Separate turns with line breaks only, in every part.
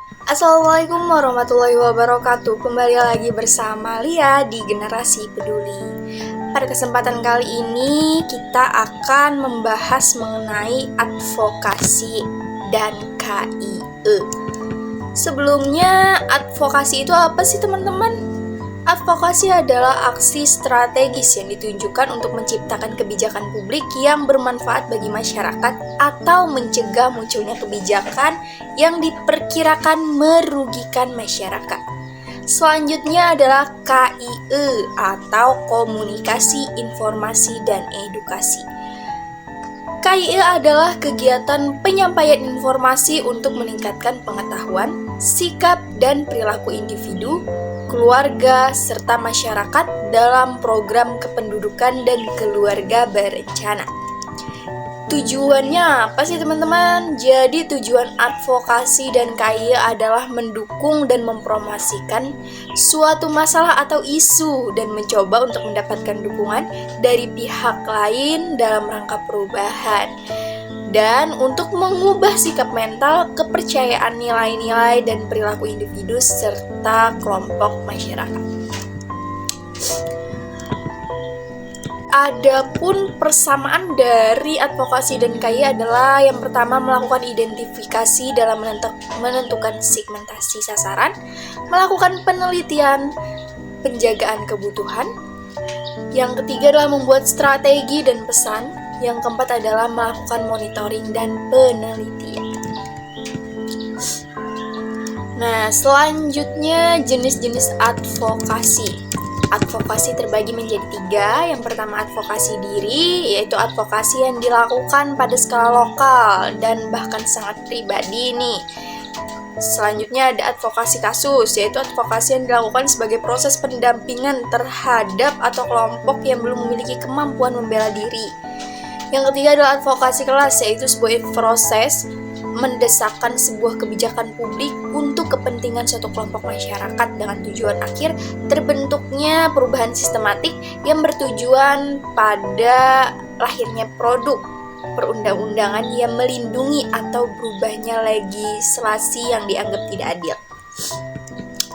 Assalamualaikum warahmatullahi wabarakatuh. Kembali lagi bersama Lia di Generasi Peduli. Pada kesempatan kali ini kita akan membahas mengenai advokasi dan KIE. Sebelumnya, advokasi itu apa sih teman-teman? Advokasi adalah aksi strategis yang ditunjukkan untuk menciptakan kebijakan publik yang bermanfaat bagi masyarakat atau mencegah munculnya kebijakan yang diperkirakan merugikan masyarakat. Selanjutnya adalah KIE atau Komunikasi, Informasi, dan Edukasi. KIE adalah kegiatan penyampaian informasi untuk meningkatkan pengetahuan, sikap, dan perilaku individu, keluarga, serta masyarakat dalam program kependudukan dan keluarga berencana. Tujuannya apa sih teman-teman? Jadi tujuan advokasi dan KIE adalah mendukung dan mempromosikan suatu masalah atau isu dan mencoba untuk mendapatkan dukungan dari pihak lain dalam rangka perubahan dan untuk mengubah sikap mental, kepercayaan nilai-nilai dan perilaku individu serta kelompok masyarakat. Adapun persamaan dari advokasi dan KIE adalah yang pertama melakukan identifikasi dalam menentukan segmentasi sasaran, melakukan penelitian, penjagaan kebutuhan. Yang ketiga adalah membuat strategi dan pesan. Yang keempat adalah melakukan monitoring dan penelitian. Nah, selanjutnya jenis-jenis advokasi. Advokasi terbagi menjadi 3. Yang pertama advokasi diri, yaitu advokasi yang dilakukan pada skala lokal dan bahkan sangat pribadi nih. Selanjutnya ada advokasi kasus, yaitu advokasi yang dilakukan sebagai proses pendampingan terhadap atau kelompok yang belum memiliki kemampuan membela diri. Yang ketiga adalah advokasi kelas, yaitu sebuah proses mendesakkan sebuah kebijakan publik untuk kepentingan suatu kelompok masyarakat dengan tujuan akhir terbentuknya perubahan sistematik yang bertujuan pada lahirnya produk perundang-undangan yang melindungi atau berubahnya legislasi yang dianggap tidak adil.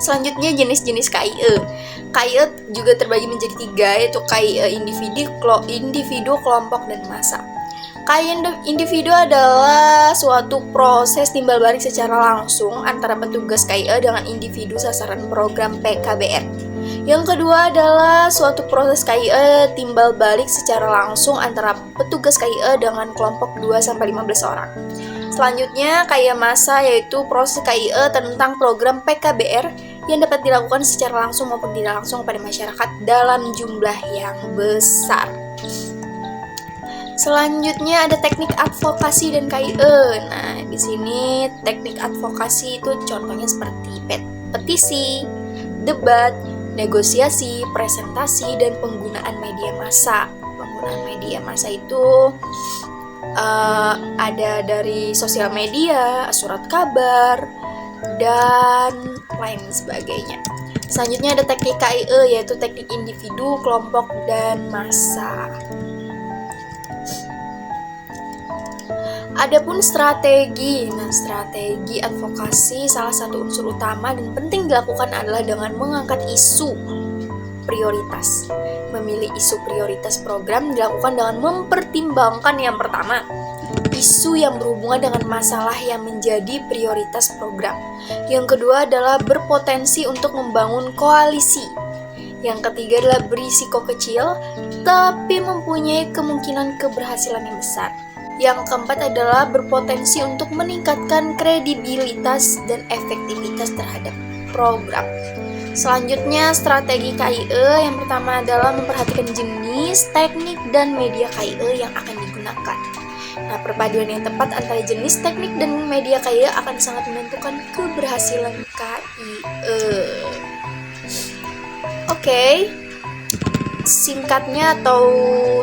Selanjutnya jenis-jenis KIE. KIE juga terbagi menjadi 3, yaitu KIE individu, kelompok, dan massa. KIE individu adalah suatu proses timbal balik secara langsung antara petugas KIE dengan individu sasaran program PKBR. Yang kedua adalah suatu proses KIE timbal balik secara langsung antara petugas KIE dengan kelompok 2-15 orang. Selanjutnya KIE massa, yaitu proses KIE tentang program PKBR yang dapat dilakukan secara langsung maupun tidak langsung kepada masyarakat dalam jumlah yang besar. Selanjutnya ada teknik advokasi dan KIE. Nah, di sini teknik advokasi itu contohnya seperti petisi, debat, negosiasi, presentasi, dan penggunaan media massa. Penggunaan media massa itu ada dari sosial media, surat kabar, dan lain sebagainya. Selanjutnya ada teknik KIE, yaitu teknik individu, kelompok, dan massa. Adapun strategi. Nah, strategi advokasi salah satu unsur utama dan penting dilakukan adalah dengan mengangkat isu prioritas. Memilih isu prioritas program dilakukan dengan mempertimbangkan yang pertama, isu yang berhubungan dengan masalah yang menjadi prioritas program. Yang kedua adalah berpotensi untuk membangun koalisi. Yang ketiga adalah berisiko kecil, tapi mempunyai kemungkinan keberhasilan yang besar. Yang keempat adalah berpotensi untuk meningkatkan kredibilitas dan efektivitas terhadap program. Selanjutnya strategi KIE, yang pertama adalah memperhatikan jenis, teknik, dan media KIE yang akan digunakan. Nah, perpaduan yang tepat antara jenis, teknik, dan media KIE akan sangat menentukan keberhasilan KIE. Oke. Singkatnya atau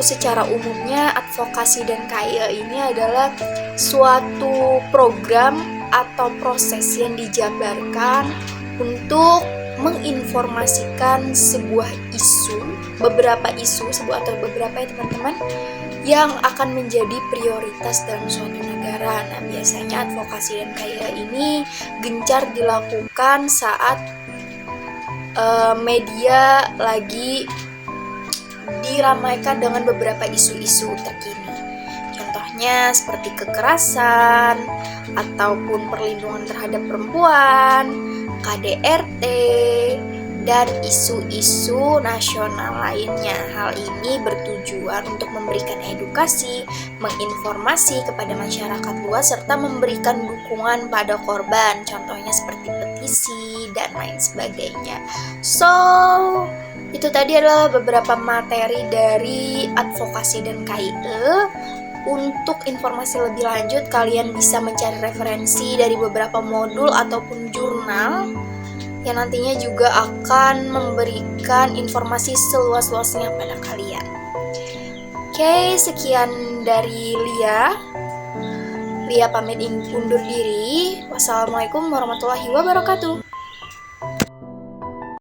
secara umumnya, advokasi dan KIE ini adalah suatu program atau proses yang dijabarkan untuk menginformasikan sebuah isu, beberapa isu, sebuah atau beberapa ya teman-teman, yang akan menjadi prioritas dalam suatu negara negara. Nah, biasanya advokasi dan KIL ini gencar dilakukan saat media lagi diramaikan dengan beberapa isu-isu terkini. Contohnya seperti kekerasan ataupun perlindungan terhadap perempuan, KDRT, dan isu-isu nasional lainnya. Hal ini bertujuan untuk memberikan edukasi, menginformasi kepada masyarakat luas, serta memberikan dukungan pada korban, contohnya seperti petisi dan lain sebagainya. So, itu tadi adalah beberapa materi dari advokasi dan KIL. Untuk informasi lebih lanjut, kalian bisa mencari referensi dari beberapa modul ataupun jurnal yang nantinya juga akan memberikan informasi seluas-luasnya pada kalian. Oke, sekian dari Lia. Lia pamit undur diri. Wassalamualaikum warahmatullahi wabarakatuh.